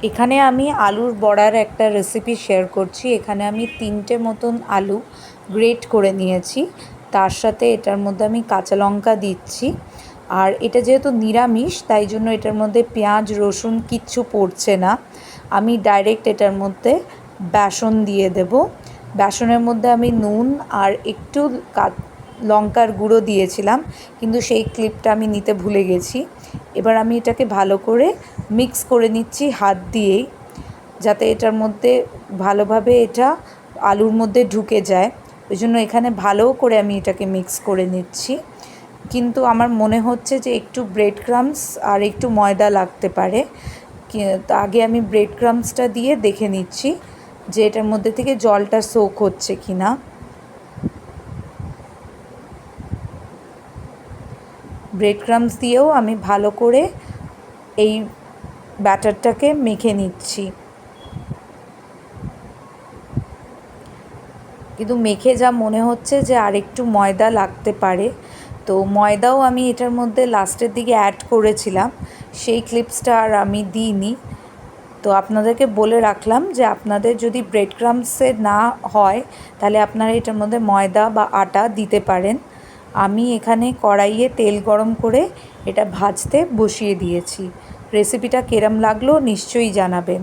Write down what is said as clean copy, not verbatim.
এখানে আমি আলুর বড়ার একটা রেসিপি শেয়ার করছি। এখানে আমি 3টে মতন আলু গ্রেট করে নিয়েছি, তার সাথে এটার মধ্যে আমি কাঁচা লঙ্কা দিচ্ছি। আর এটা যেহেতু নিরামিষ, তাই জন্য এটার মধ্যে পেঁয়াজ রসুন কিচ্ছু পড়ছে না। আমি ডাইরেক্ট এটার মধ্যে বেসন দিয়ে দেব। বেসনের মধ্যে আমি নুন আর একটু লঙ্কার গুঁড়ো দিয়েছিলাম, কিন্তু সেই ক্লিপটা আমি নিতে ভুলে গেছি। এবার আমি এটাকে ভালো করে মিক্স করে নিচ্ছি হাত দিয়েই, যাতে এটার মধ্যে ভালোভাবে এটা আলুর মধ্যে ঢুকে যায়। ওই জন্য এখানে ভালো করে আমি এটাকে মিক্স করে নিচ্ছি। কিন্তু আমার মনে হচ্ছে যে একটু ব্রেড ক্রাম্বস আর একটু ময়দা লাগতে পারে। আগে আমি ব্রেড ক্রাম্বসটা দিয়ে দেখে নিচ্ছি যে এটার মধ্যে থেকে জলটা সোক হচ্ছে কি না। ব্রেড ক্রাম্বস দিয়েও আমি ভালো করে এই ব্যাটারটাকে মেখে নিচ্ছি। কিন্তু মেখে যা মনে হচ্ছে যে আর একটু ময়দা লাগতে পারে, তো ময়দাও আমি এটার মধ্যে লাস্টের দিকে অ্যাড করেছিলাম, সেই ক্লিপসটা আর আমি দিইনি। তো আপনাদেরকে বলে রাখলাম যে আপনাদের যদি ব্রেড ক্রাম্বসে না হয়, তাহলে আপনারা এটার মধ্যে ময়দা বা আটা দিতে পারেন। আমি এখানে কড়াইয়ে তেল গরম করে এটা ভাজতে বসিয়ে দিয়েছি। রেসিপিটা কেরম লাগলো নিশ্চয়ই জানাবেন।